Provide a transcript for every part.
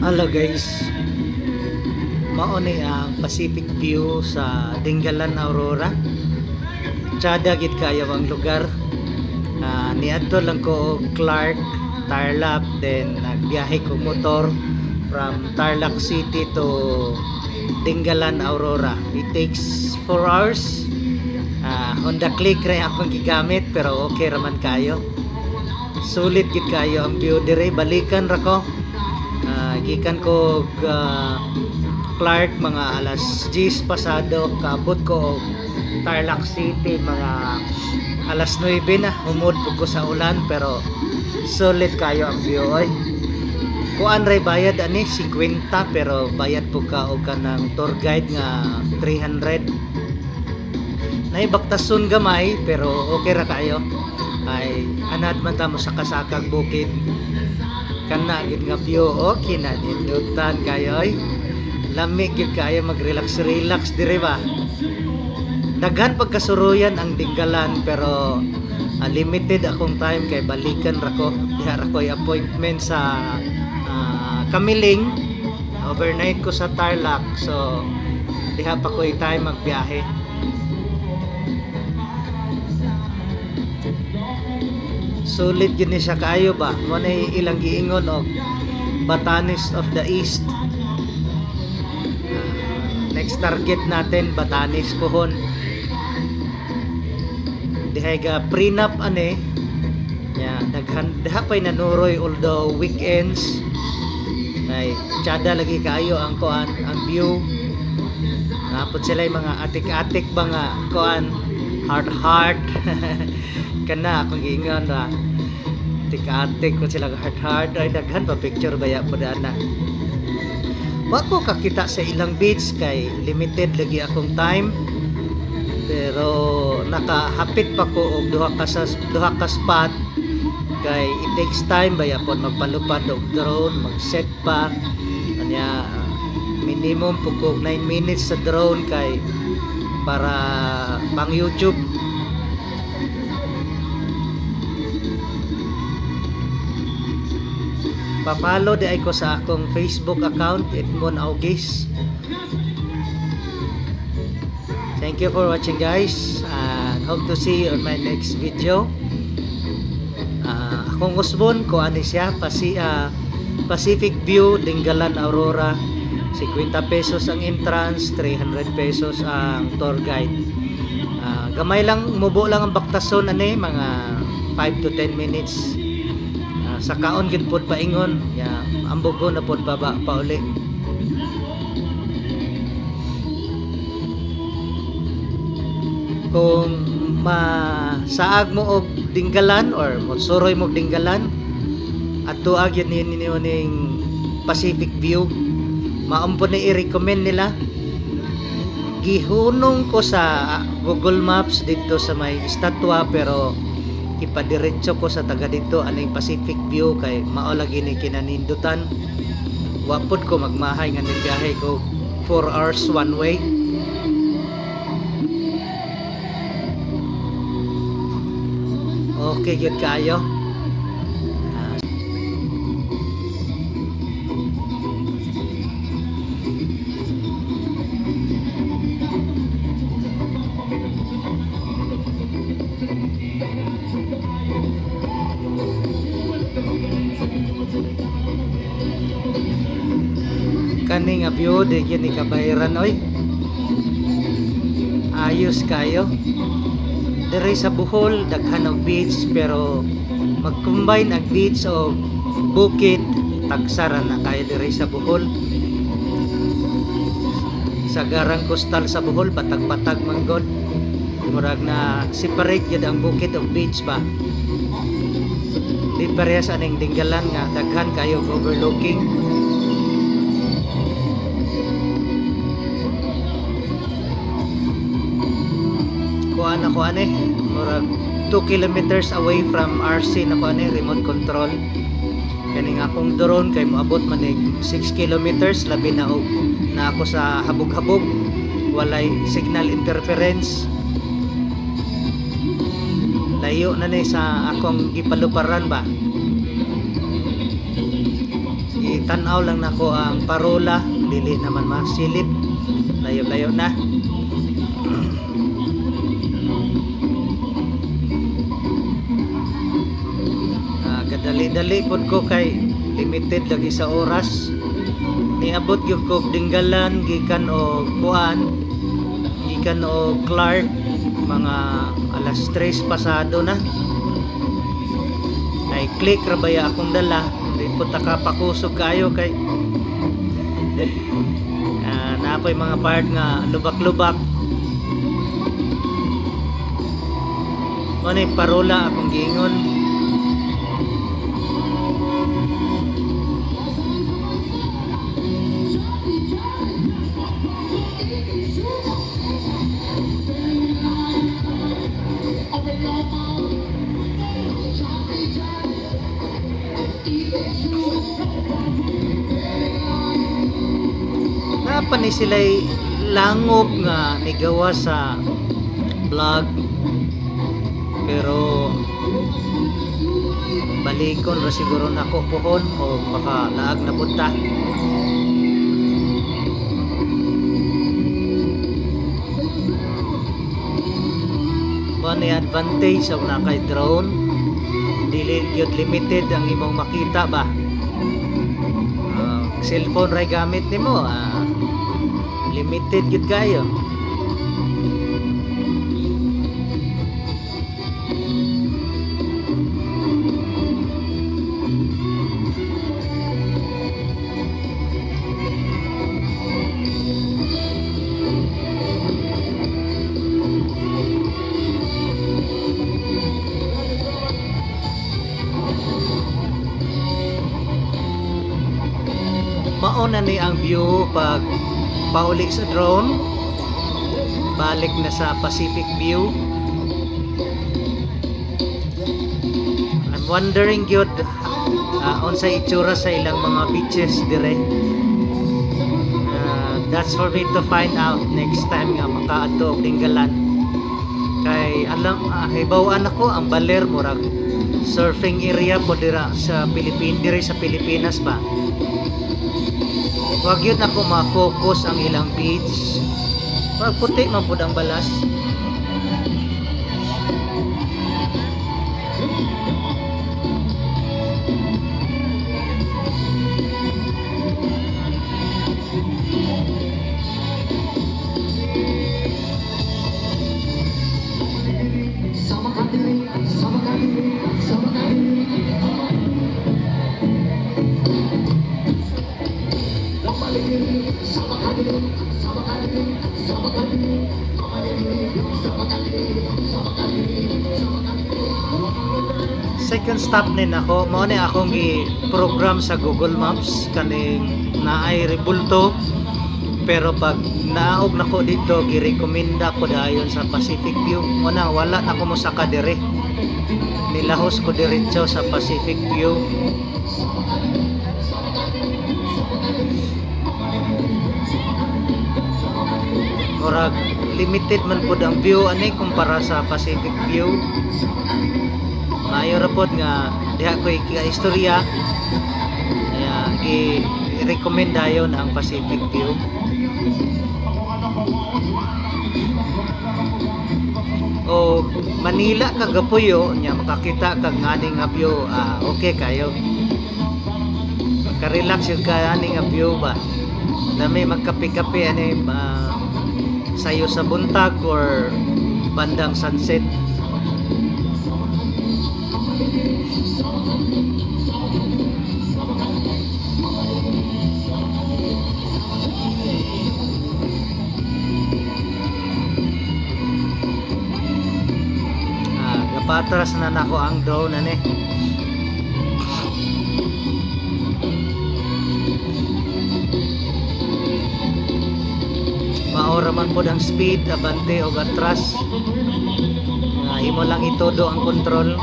Hello guys, mao ni ang Pacific View sa Dingalan, Aurora. Tsada gid kayo ang lugar. Niadto lang ko og Clark, Tarlac, then nagbiyahe ko motor from Tarlac City to Dingalan, Aurora. It takes 4 hours. Honda Click rin akong gigamit pero okay raman kayo. Sulit gid kayo ang view dire. Balikan ra ko. Gikan ko Clark mga alas 10 pasado, kaabot ko Tarlac City mga alas 9 na. Humod ko sa ulan pero solid kayo ang view oy. Kuan ray bayad ani 50 pero bayad po ka og kanang tour guide nga 300. Naibaktason gamay pero okay ra kayo. Ay anad man ta mo sa kasakag bukid. Kana gid nga view okay na nindutan kayo ay lamig gid kayo mag-relax dire ba. Daghan pagkasuruyan ang Dingalan pero limited akong time kay balikan ra ko. Diha ra ko appointment sa Kamiling. Overnight ko sa Tarlac so diha pa ko time magbiyahe. Sulit yun siya kaayo ba? Muna ilang giingon o Batanes of the East. Next target natin Batanes pohon. Dihay ga prenup ane. Naghanda pa'y nanuroy although weekends. Ay tsada lagi kaayo ang kuan, ang view. Napod sila yung mga atik-atik ba nga kuan, heart kana akong giingon na tik-atik ko sila heart ay daghan pa picture baya po na. Wako kakita sa ilang beach kay limited lagi akong time pero nakahapit pa ko og duha ka spot kay it takes time baya po magpalupad og drone, mag-set pa kanya minimum po ko 9 minutes sa drone kay para pang YouTube. Pa-follow di ay ko sa akong Facebook account Edmond Augis. Thank you for watching guys and hope to see you on my next video. Akong usbon ko ani siya Pacific View Dingalan, Aurora. 50 pesos ang entrance, 300 pesos ang tour guide. Gamay lang, mubo lang ang baktason ani mga 5 to 10 minutes. Sa kaon gid pod paingon ambogo na pod baba pa uli. Kung masaag mo og Dingalan or motsuroy mo og Dingalan adto agyan ning Pacific View, maampo na i-recommend nila. Gihunong ko sa Google Maps dito sa may estatwa pero ipadiretso ko sa taga dito aning Pacific View kay mao lagi ni kinanindutan. Wapod ko magmahay nga biyahe ko 4 hours one way. Okay gyud kaayo. Kani nga view di gyud ni kabayaran oy. Ayos kayo. Diri sa Bohol daghan og beach pero mag-combine ang beach o bukid tagsara na kayo diri sa Bohol. Sa garang coastal sa Bohol patag-patag manggod. Murag na separate gyud ang bukid o beach ba. Di parehas aning Dingalan nga daghan kayo overlooking. Kuan ako ane murag 2 kilometers away from RC na ko ane remote control. Kani nga akong drone kay moabot man 6 kilometers labi na og na ako sa habog-habog walay signal interference. Layo na ni sa akong gipaluparan ba. Itanaw lang nako ang parola, dili naman masilip. Layo-layo na. Kadali-dali pod ko kay limited lagi sa oras. Niabot gyud ko Dinggalan gikan og kuan, gikan og Clark mga alas 3 pasado na. Ay click ra baya akong dala, di po takapakusog kayo kay napoy mga part nga lubak-lubak. Ano parola akong giingon. Napa ni sila'y langob nga nigawa sa vlog, pero balikon ra siguro nako pohon o baka laag na punta. May advantage sa na kay drone, dili gyud limited ang imong makita ba. Cellphone ray gamit nimo, limited gyud kayo. Mauna ni ang view pag pauli sa drone, balik na sa Pacific View. I'm wondering gyud unsay itsura sa ilang mga beaches dire. That's for me to find out next time nga makaadto og Dinggalan. Kay alam hibaw-an ako ang Baler murag surfing area po dira sa Pilipinas ba. Wag yun ako ma-focus ang ilang beach. Wag puti man pud ang balas. Second stop nin ako, mao ni akong gi-program sa Google Maps kaning naay rebulto, pero pag naog nako dito gi-rekomenda ko dayon sa Pacific View. Muna wala na ko mo saka dire, nilahos ko diretso sa Pacific View. Murag limited man pud ang view ani kumpara sa Pacific View. Mayo ra pod nga diha ko istorya, kaya gi-recommend dayon ang Pacific View. O Manila kagapuyo nya makakita kag ngani nga view, okay kayo. Maka-relax yung ngani nga view ba. Dami magkape-kape ani sayo sa buntag or bandang sunset. Patras na nako ang drone ani. Maora man pod ang speed abante o atras. Imo lang itodo ang control.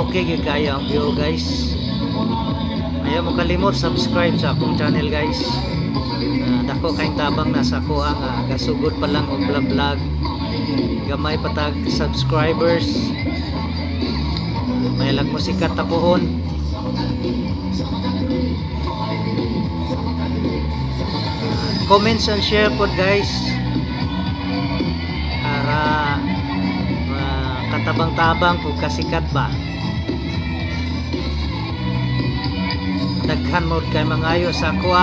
Okay gyud kayo ang view guys. Ayaw mo kalimot subscribe sa akong channel guys. Dako kay tabang nasa ko ang gasugod pa lang og vlog. gamay patag subscribers, may lang mo sikat tapuhon. Comments and share po guys para katabang-tabang po kasikat ba. Daghan mo kay mangayo sa ako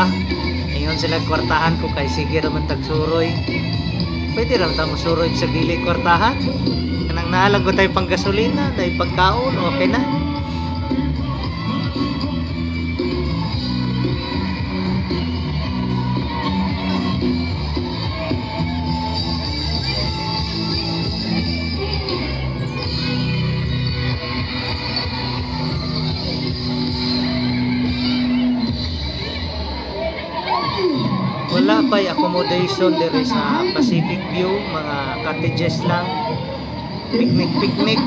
ingon sila kwartahan ko kay sige raman tagsuroy. Pwede raman ta musuroy sa dili kwartahan. Kanang naalag ko tayo pang gasolina, tayo pagkaon, okay na. Wala pa'y accommodation diri sa Pacific View, mga cottages lang, picnic,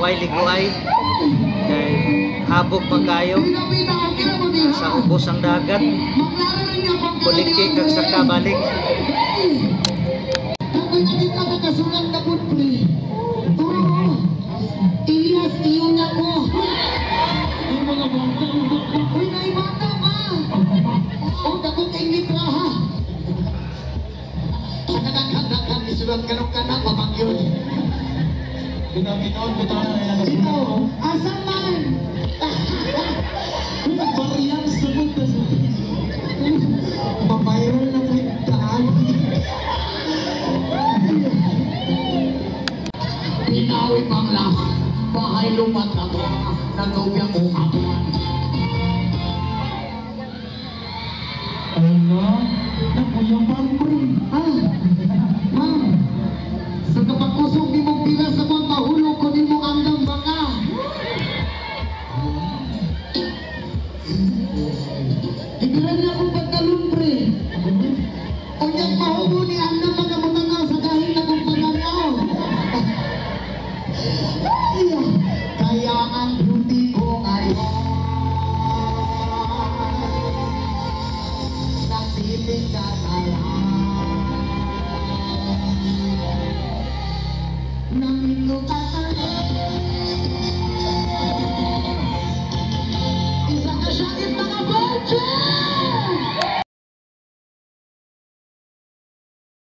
way liguay, kay habog magayo sa ubos ang dagat, buliki kag saka balik. Ilyas, iyon ako. Sulat kanong kanang pamangyon. Pinaminon ko tayo na ito. Asa man? Bariyang sabot na sa pabayron na may daan. Pinawi pang lahat. Bahay lumat ako. Nagawiyang uha.